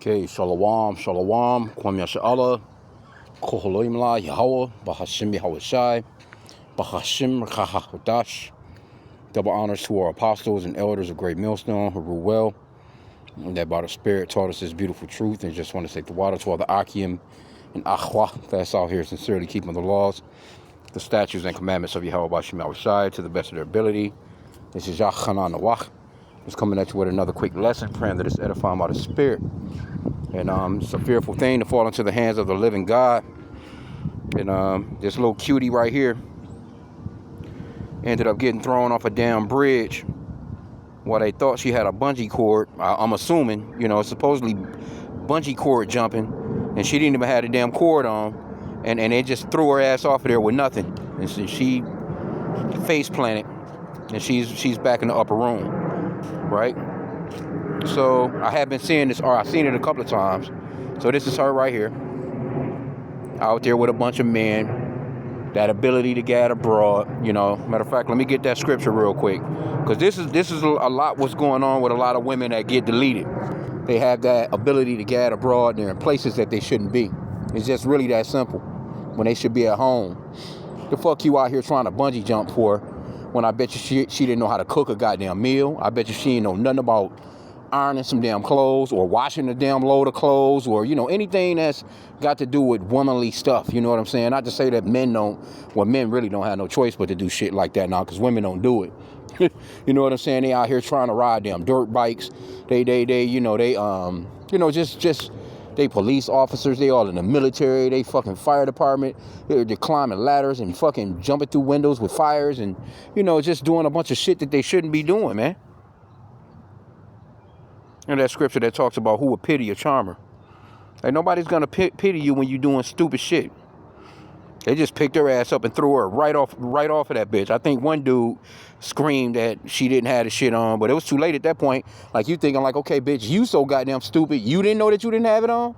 Okay, Shalom, Shalom, Kwam Yasha'Allah, Koholoimla, Yahweh, Bahashim Yahweh Bahashim Rahahadash. Double honors to our apostles and elders of Great Millstone who rule well, and that by the Spirit taught us this beautiful truth. And just want to take the water to all the H.I.M and Akhwa that's out here sincerely keeping the laws, the statutes and commandments of Yahweh Bahashim Yahweh to the best of their ability. This is Yachanan Nawach. Just coming at you with another quick lesson, praying that it's edifying by the Spirit. And it's a fearful thing to fall into the hands of the living God. And this little cutie right here ended up getting thrown off a damn bridge while they thought she had a bungee cord. I'm assuming, supposedly bungee cord jumping, and she didn't even have the damn cord on, and they just threw her ass off of there with nothing. And so she face planted, and she's back in the upper room, right? So I have been seeing this, or I've seen it a couple of times. So this is her right here, out there with a bunch of men, that ability to gad abroad. Matter of fact, let me get that scripture real quick, because this is a lot what's going on with a lot of women that get deleted. They have that ability to gad abroad. They're in places that they shouldn't be. It's just really that simple, when they should be at home. The fuck you out here trying to bungee jump for, when I bet you she didn't know how to cook a goddamn meal. I bet you she didn't know nothing about ironing some damn clothes, or washing a damn load of clothes, or anything that's got to do with womanly stuff. You know what I'm saying? Not to say that men really don't have no choice but to do shit like that now, because women don't do it. You know what I'm saying? They out here trying to ride damn dirt bikes. They police officers. They all in the military. They fucking fire department. They're climbing ladders and fucking jumping through windows with fires, and just doing a bunch of shit that they shouldn't be doing, man. And that scripture that talks about who would pity a charmer. Like, nobody's gonna pity you when you doing stupid shit. They just picked her ass up and threw her right off of that bitch. I think one dude screamed that she didn't have the shit on, but it was too late at that point. Like, you thinking like, okay, bitch, you so goddamn stupid. You didn't know that you didn't have it on?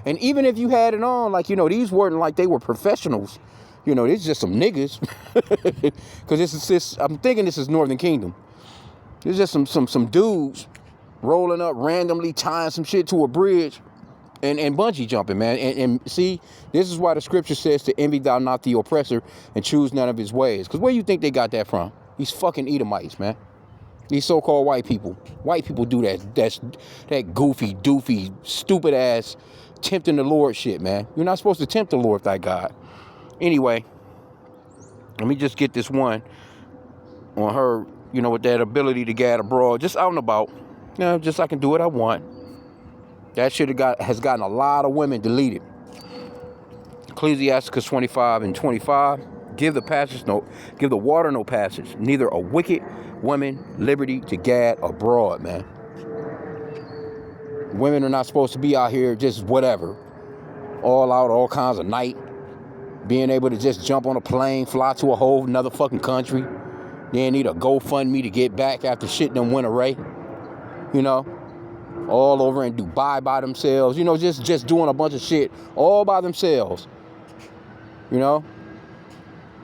And even if you had it on, like, these weren't like they were professionals. It's just some niggas. Because I'm thinking this is Northern Kingdom. It's just some dudes rolling up randomly, tying some shit to a bridge and bungee jumping, man. And see, this is why the scripture says to envy thou not the oppressor and choose none of his ways. Because where you think they got that from? These fucking Edomites, man. These so-called white people. White people do that goofy, doofy, stupid ass tempting the Lord shit, man. You're not supposed to tempt the Lord thy God. Anyway, let me just get this one on her, with that ability to gad abroad, just out and about. Just I can do what I want. That shit has gotten a lot of women deleted. Ecclesiasticus 25:25. Give the water no passage, neither a wicked woman liberty to gad abroad, man. Women are not supposed to be out here just whatever, all out, all kinds of night, being able to just jump on a plane, fly to a whole another fucking country, then need a GoFundMe to get back after shit done went away. All over in Dubai by themselves, just doing a bunch of shit all by themselves. The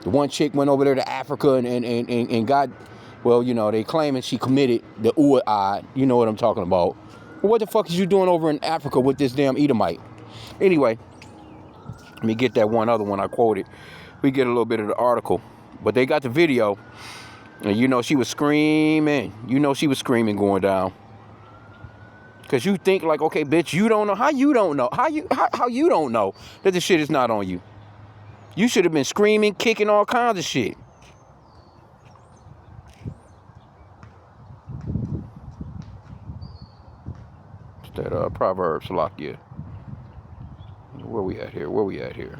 one chick went over there to Africa and got, they claiming she committed the U'ad. You know what I'm talking about. Well, what the fuck is you doing over in Africa with this damn Edomite? Anyway, let me get that one other one I quoted. We get a little bit of the article, but they got the video, and she was screaming. She was screaming going down. Because you think like, okay, bitch, you don't know. How you don't know? How you don't know that the shit is not on you? You should have been screaming, kicking, all kinds of shit. It's that Proverbs, Salakia. Where we at here?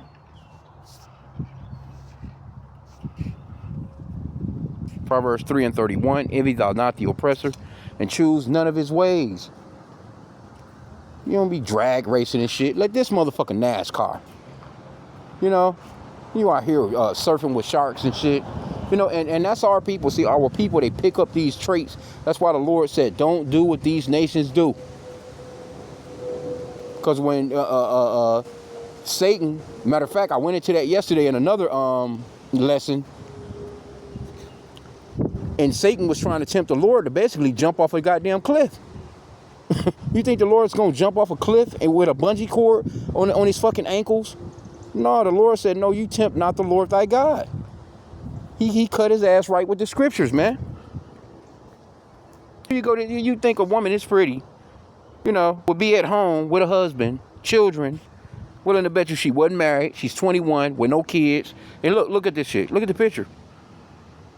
Proverbs 3:31. Envy thou not the oppressor, and choose none of his ways. You don't be drag racing and shit. Like this motherfucking NASCAR. You out here surfing with sharks and shit. And that's our people. See, our people, they pick up these traits. That's why the Lord said, don't do what these nations do. Because when Satan, matter of fact, I went into that yesterday in another lesson. And Satan was trying to tempt the Lord to basically jump off a goddamn cliff. You think the Lord's gonna jump off a cliff and with a bungee cord on his fucking ankles? No, the Lord said, no, you tempt not the Lord thy God. He cut his ass right with the scriptures, man. You think a woman is pretty, would be at home with a husband, children, willing to bet you she wasn't married. She's 21 with no kids. And look at this shit. Look at the picture.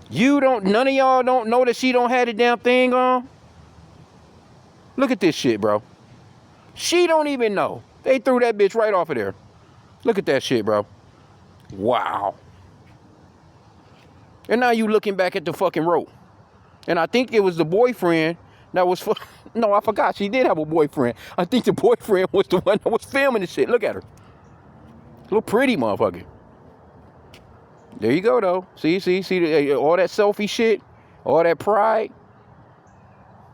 None of y'all don't know that she don't have the damn thing on? Look at this shit, bro. She don't even know. They threw that bitch right off of there. Look at that shit, bro. Wow. And now you looking back at the fucking rope. And I think it was the boyfriend that was... No, I forgot. She did have a boyfriend. I think the boyfriend was the one that was filming the shit. Look at her. Little pretty motherfucker. There you go, though. See, all that selfie shit, all that pride.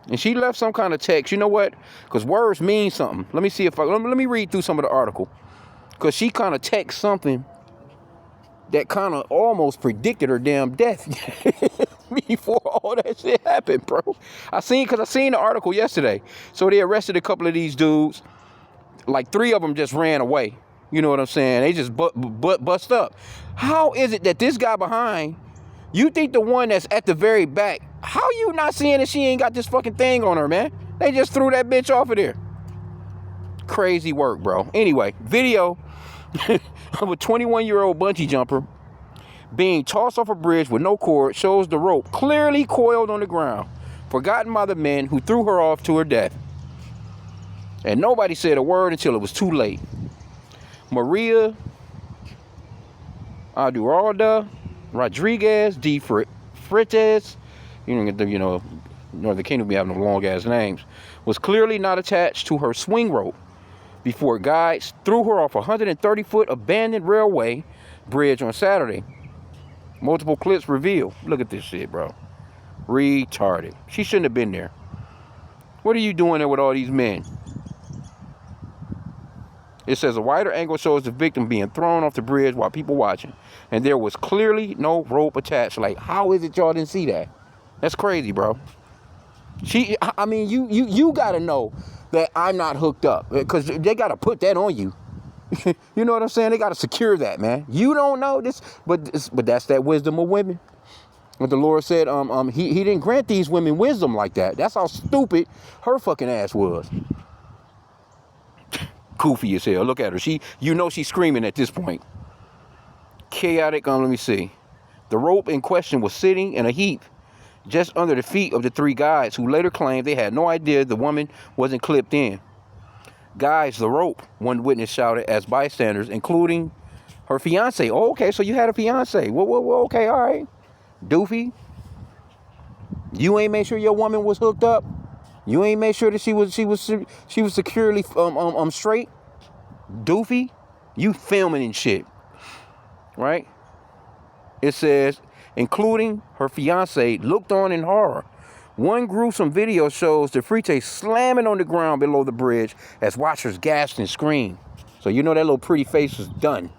And she left some kind of text. You know what? Because words mean something. Let me see if let me read through some of the article. Because she kind of text something that kind of almost predicted her damn death before all that shit happened, bro. I seen the article yesterday. So they arrested a couple of these dudes. Like 3 of them just ran away. You know what I'm saying? They just bust up. How is it that this guy behind, you think the one that's at the very back, how you not seeing that she ain't got this fucking thing on her, man? They just threw that bitch off of there. Crazy work, bro. Anyway, video of a 21-year-old bungee jumper being tossed off a bridge with no cord shows the rope clearly coiled on the ground, forgotten by the men who threw her off to her death. And nobody said a word until it was too late. Maria Aduralda Rodriguez de Freitas, Northern Kingdom be having them long ass names, was clearly not attached to her swing rope before guides threw her off a 130-foot abandoned railway bridge on Saturday. Multiple clips reveal. Look at this shit, bro. Retarded. She shouldn't have been there. What are you doing there with all these men? It says a wider angle shows the victim being thrown off the bridge while people watching. And there was clearly no rope attached. Like, how is it y'all didn't see that? That's crazy, bro. You got to know that I'm not hooked up. Because they got to put that on you. You know what I'm saying? They got to secure that, man. You don't know this. But that's that wisdom of women. What the Lord said, he didn't grant these women wisdom like that. That's how stupid her fucking ass was. Goofy as hell. Look at her. She's screaming at this point. Chaotic. Let me see. The rope in question was sitting in a heap just under the feet of the 3 guys, who later claimed they had no idea the woman wasn't clipped in. Guys, the rope, one witness shouted as bystanders, including her fiance. Oh, okay, so you had a fiance. Well, okay, all right. Doofy. You ain't made sure your woman was hooked up. You ain't made sure that she was securely straight. Doofy. You filming and shit. Right? It says, including her fiance, looked on in horror. One gruesome video shows the Frite slamming on the ground below the bridge as watchers gasped and screamed. So you know that little pretty face was done.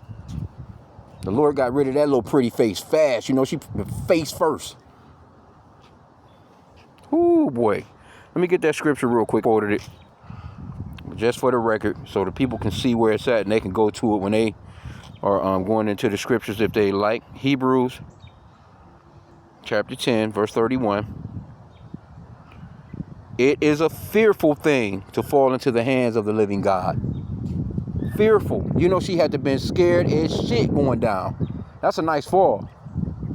The Lord got rid of that little pretty face fast. She face first. Ooh, boy. Let me get that scripture real quick. Quoted it just for the record so the people can see where it's at and they can go to it when they are going into the scriptures if they like. Hebrews chapter 10, verse 31. It is a fearful thing to fall into the hands of the living God. Fearful. She had to been scared as shit going down. That's a nice fall.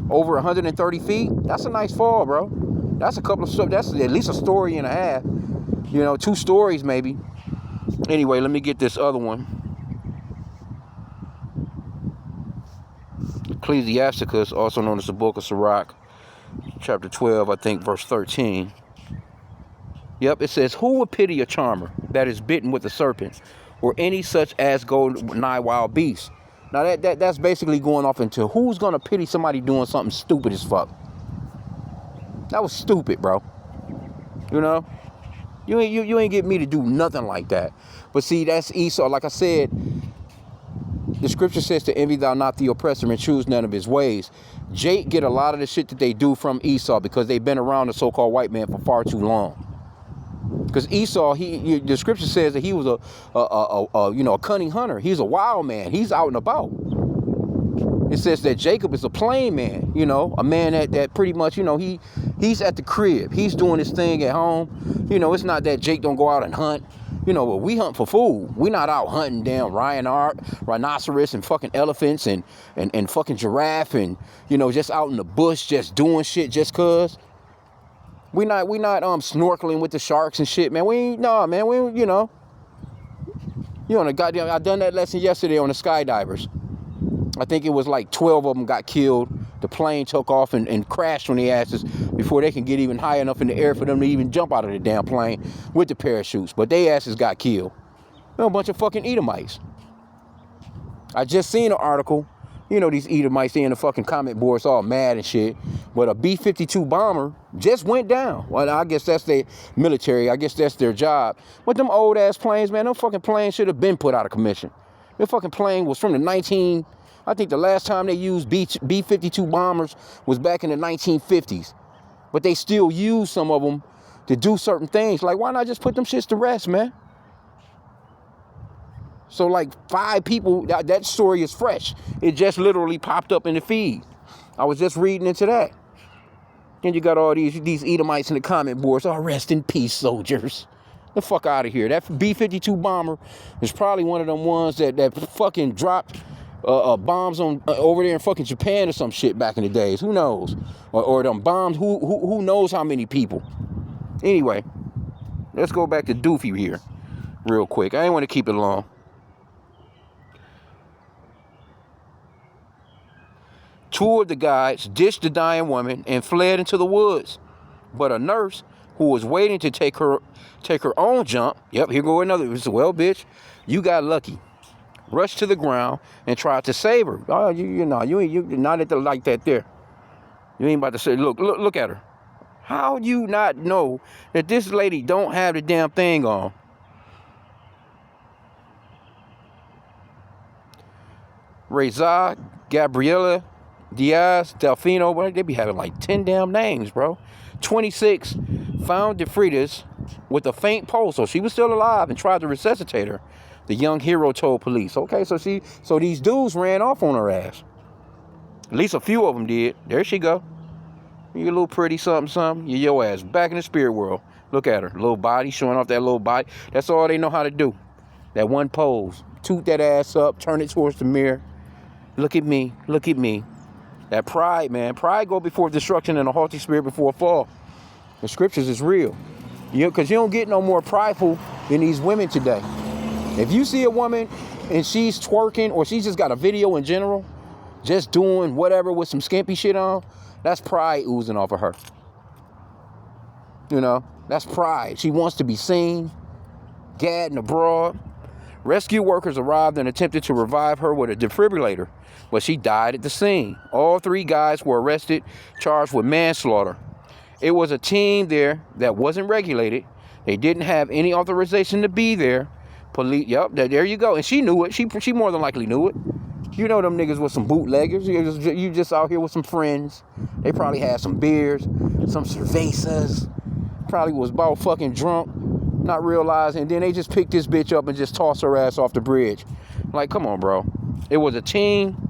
Over 130 feet. That's a nice fall, bro. That's a couple of... That's at least a story and a half. 2 stories maybe. Anyway, let me get this other one. Ecclesiasticus, also known as the Book of Sirach, chapter 12, I think, verse 13. Yep, it says, who would pity a charmer that is bitten with a serpent, or any such as go nigh wild beasts? Now that's basically going off into who's gonna pity somebody doing something stupid as fuck. That was stupid, bro. You ain't get me to do nothing like that. But see, that's Esau. Like I said, the scripture says to envy thou not the oppressor and choose none of his ways. Jake get a lot of the shit that they do from Esau because they've been around the so-called white man for far too long. Because Esau, the scripture says that he was a cunning hunter. He's a wild man. He's out and about. It says that Jacob is a plain man, a man that pretty much, he's at the crib. He's doing his thing at home. It's not that Jake don't go out and hunt. But we hunt for food. We're not out hunting damn rhinoceros and fucking elephants and fucking giraffe and, just out in the bush just doing shit just cause. We not snorkeling with the sharks and shit, man. I done that lesson yesterday on the skydivers. I think it was like 12 of them got killed. The plane took off and crashed on their asses before they can get even high enough in the air for them to even jump out of the damn plane with the parachutes. But their asses got killed. A bunch of fucking Edomites. I just seen an article. These Edomites, they in the fucking comment boards all mad and shit. But a B-52 bomber just went down. Well, I guess that's their military. I guess that's their job. But them old ass planes, man, them fucking planes should have been put out of commission. The fucking plane was from I think the last time they used B-52 bombers was back in the 1950s. But they still use some of them to do certain things. Like, why not just put them shits to rest, man? So, like, 5 people, that story is fresh. It just literally popped up in the feed. I was just reading into that. And you got all these Edomites in the comment boards. Oh, rest in peace, soldiers. The fuck out of here. That B-52 bomber is probably one of them ones that fucking dropped bombs on over there in fucking Japan or some shit back in the days. Who knows? Or them bombs. Who knows how many people? Anyway, let's go back to Doofy here real quick. I ain't want to keep it long. Two of the guys ditched the dying woman and fled into the woods. But a nurse who was waiting to take her own jump. Yep, here go another. He said, well, bitch, you got lucky. Rushed to the ground and tried to save her. Oh, you not at the like that there. You ain't about to say, look at her. How you not know that this lady don't have the damn thing on? Reza, Gabriela, Diaz, Delfino, well, they be having like 10 damn names, bro. 26 found DeFritas with a faint pulse, so she was still alive and tried to resuscitate her. The young hero told police. Okay, so these dudes ran off on her ass. At least a few of them did. There she go. You little pretty something. You your ass back in the spirit world. Look at her. Little body, showing off that little body. That's all they know how to do. That one pose. Toot that ass up. Turn it towards the mirror. Look at me. Look at me. That pride, man. Pride go before destruction and a haughty spirit before a fall. The scriptures is real. Because you don't get no more prideful than these women today. If you see a woman and she's twerking or she's just got a video in general, just doing whatever with some skimpy shit on, that's pride oozing off of her. That's pride. She wants to be seen, gadding abroad. Rescue workers arrived and attempted to revive her with a defibrillator, but she died at the scene. All 3 guys were arrested, charged with manslaughter. It was a team there that wasn't regulated. They didn't have any authorization to be there. Police, yep, there you go. And she knew it. She more than likely knew it. Them niggas with some bootleggers. You just out here with some friends. They probably had some beers, some cervezas. Probably was about fucking drunk, not realizing. And then they just picked this bitch up and just tossed her ass off the bridge. Like, come on, bro. It was a team.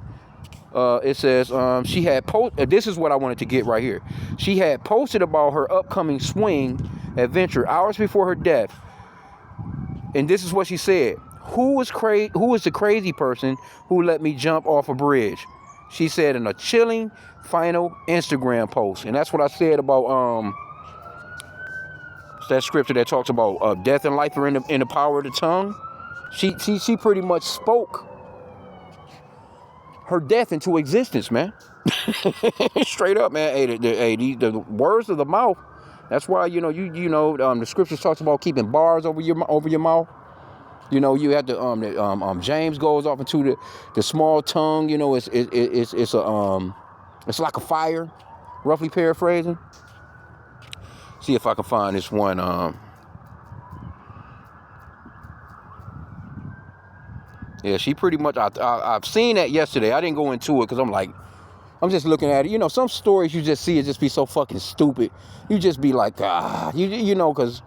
It says she had this is what I wanted to get right here. She had posted about her upcoming swing adventure hours before her death. And this is what she said. Who is the crazy person who let me jump off a bridge? She said in a chilling final Instagram post. And that's what I said about that scripture that talks about death and life are in the power of the tongue. She pretty much spoke her death into existence, man. Straight up, man. The words of the mouth. That's why the scriptures talks about keeping bars over your mouth. You have to James goes off into the small tongue. It's like a fire. Roughly paraphrasing. See if I can find this one. Yeah, she pretty much. I've seen that yesterday. I didn't go into it because I'm just looking at it. Some stories you just see it just be so fucking stupid. You just be like, because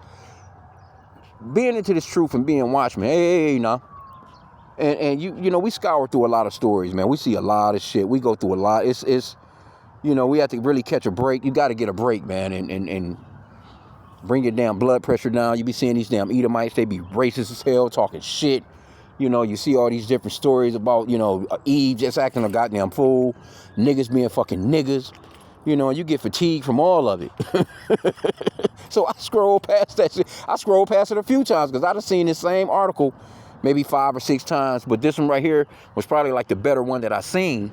being into this truth and being watchmen. Hey, now. And you know, we scour through a lot of stories, man. We see a lot of shit. We go through a lot. It's you know, we have to really catch a break. You got to get a break, man, and bring your damn blood pressure down. You be seeing these damn Edomites. They be racist as hell, talking shit. You know, you see all these different stories about, you know, Eve just acting a goddamn fool, niggas being fucking niggas. You know, and you get fatigued from all of it. So I scroll past that shit. I scrolled past it a few times because I done seen this same article maybe 5 or 6 times. But this one right here was probably like the better one that I seen.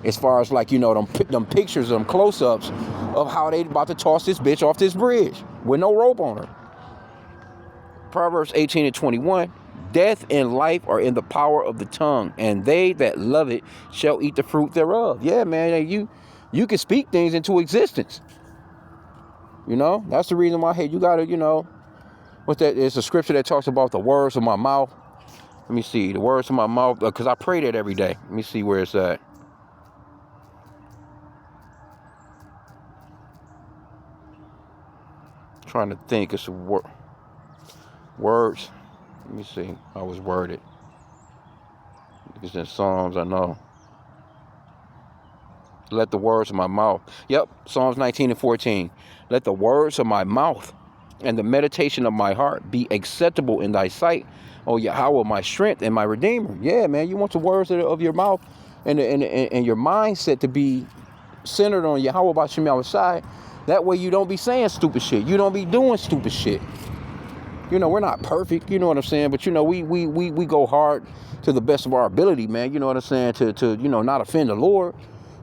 As far as like, you know, them pictures, them close-ups of how they about to toss this bitch off this bridge with no rope on her. Proverbs 18:21. Death and life are in the power of the tongue, and they that love it shall eat the fruit thereof. Yeah, man, you can speak things into existence. You know, that's the reason why, hey, you gotta, you know, what's that? It's a scripture that talks about the words of my mouth. Let me see, the words of my mouth, because I pray that every day. Let me see where it's at. Trying to think, it's words. Let me see how it was worded. It's in Psalms, I know. Let the words of my mouth. Yep, Psalms 19:14. Let the words of my mouth and the meditation of my heart be acceptable in thy sight, O Yahweh, my strength and my redeemer. Yeah, man, you want the words of your mouth and your mindset to be centered on Yahweh B'Shem Yahushai. That way you don't be saying stupid shit. You don't be doing stupid shit. You know, we're not perfect, you know what I'm saying? But, you know, we go hard to the best of our ability, man. You know what I'm saying? To you know, not offend the Lord.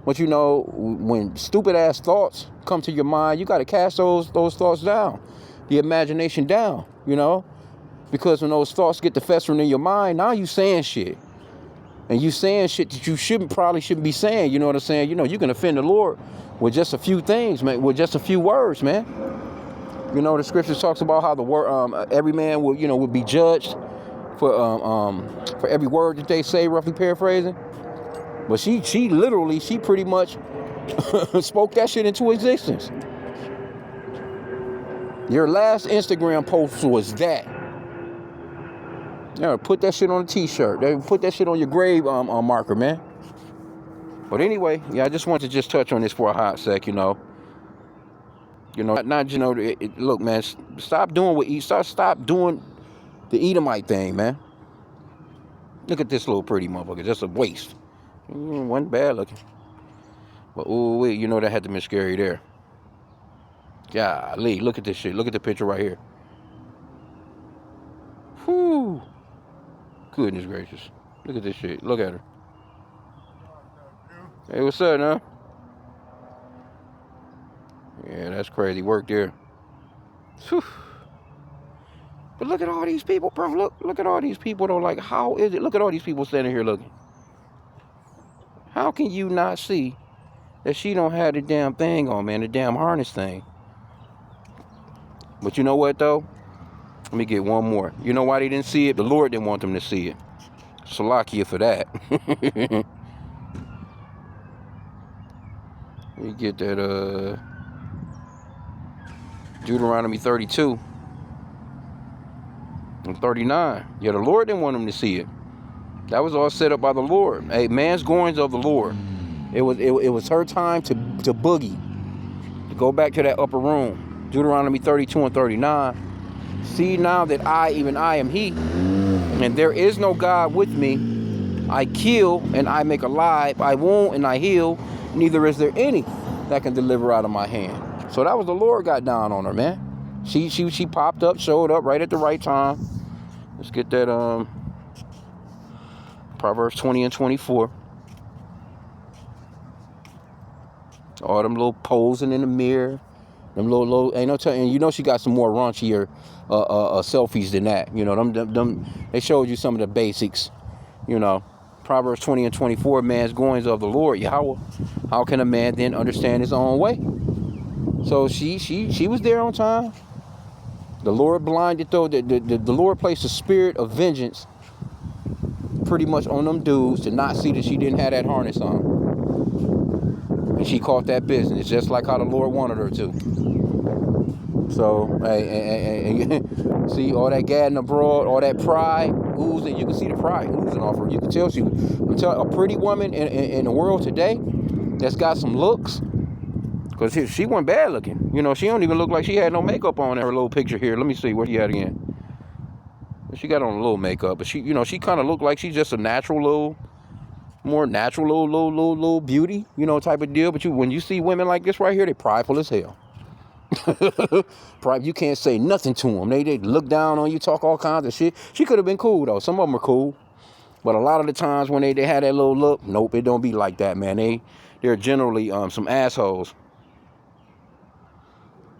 But, you know, when stupid-ass thoughts come to your mind, you got to cast those thoughts down. The imagination down, you know? Because when those thoughts get to festering in your mind, now you saying shit. And you saying shit that you probably shouldn't be saying, you know what I'm saying? You know, you can offend the Lord with just a few things, man, with just a few words, man. You know, the scripture talks about how the word, every man will, you know, will be judged for every word that they say, roughly paraphrasing. But she pretty much spoke that shit into existence. Your last Instagram post was that. Yeah, put that shit on a t-shirt. They put that shit on your grave marker, man. But anyway, yeah, I just wanted to just touch on this for a hot sec, you know. You know, not you know, look, man, stop doing stop doing the Edomite thing, man. Look at this little pretty motherfucker, just a waste. Wasn't bad looking. But ooh, wait, you know that had to be scary there. Golly, look at this shit. Look at the picture right here. Whew. Goodness gracious. Look at this shit. Look at her. Hey, what's up, huh? Yeah, that's crazy work there. Whew. But look at all these people, bro. Look at all these people, though. Like, how is it? Look at all these people standing here looking. How can you not see that she don't have the damn thing on, man? The damn harness thing. But you know what, though? Let me get one more. You know why they didn't see it? The Lord didn't want them to see it. Salakia for that. You get that, Deuteronomy 32 and 39. Yeah, the Lord didn't want them to see it. That was all set up by the Lord. Hey, man's goings of the Lord. It was her time to boogie. To go back to that upper room. Deuteronomy 32 and 39. See now that I, even I, am he, and there is no God with me. I kill and I make alive. I wound and I heal. Neither is there any that can deliver out of my hand. So that was the Lord got down on her, man. She popped up, showed up right at the right time. Let's get that Proverbs 20 and 24. All them little posing in the mirror. Them little ain't no telling. You know she got some more raunchier selfies than that. You know, them they showed you some of the basics. You know, Proverbs 20 and 24, man's goings of the Lord, Yahweh. How can a man then understand his own way? So she was there on time. The Lord blinded, though. The Lord placed a spirit of vengeance pretty much on them dudes to not see that she didn't have that harness on. And she caught that business, just like how the Lord wanted her to. So, hey, See, all that gadding abroad, all that pride oozing. You can see the pride oozing off her. You can tell I'm telling a pretty woman in the world today that's got some looks. Because she wasn't bad looking. You know, she don't even look like she had no makeup on in her little picture here. Let me see what she had again. She got on a little makeup, but she kind of looked like she's just a more natural little beauty, type of deal. But when you see women like this right here, they prideful as hell. You can't say nothing to them. They look down on you, talk all kinds of shit. She could have been cool though. Some of them are cool, but a lot of the times when they had that little look, nope, it don't be like that, man. They're generally some assholes.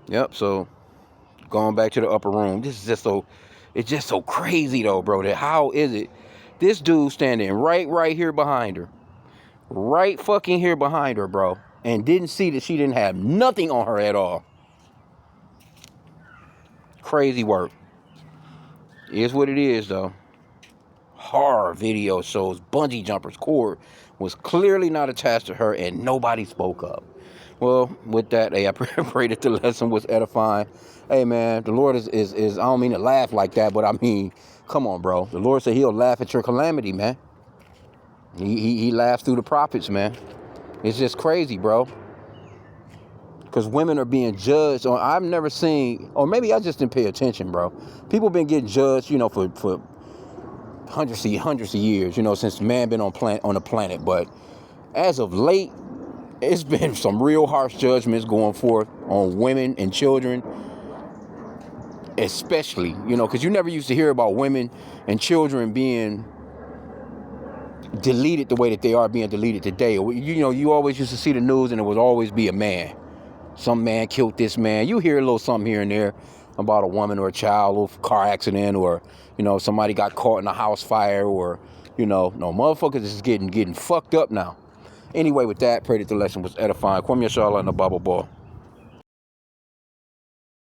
Yep. So going back to the upper room, it's just so crazy though, bro. That how is it? This dude standing right here behind her, right fucking here behind her, bro, and didn't see that she didn't have nothing on her at all. Crazy work. Is what it is though. Horror video shows bungee jumper's cord was clearly not attached to her and nobody spoke up. Well, with that, hey, I pray that the lesson was edifying. Hey, man, the Lord is I don't mean to laugh like that, but I mean, come on, bro. The Lord said he'll laugh at your calamity, man. He laughs through the prophets, man. It's just crazy, bro. Because women are being judged. I've never seen, or maybe I just didn't pay attention, bro. People been getting judged, for hundreds of years, since man been on the planet. But as of late, it's been some real harsh judgments going forth on women and children, especially, because you never used to hear about women and children being deleted the way that they are being deleted today. You always used to see the news and it would always be a man. Some man killed this man. You hear a little something here and there about a woman or a child, a little car accident, or, somebody got caught in a house fire, or, no, motherfuckers is getting fucked up now. Anyway, with that, pray that the lesson was edifying. Kwame Yashala and the Bible Ball.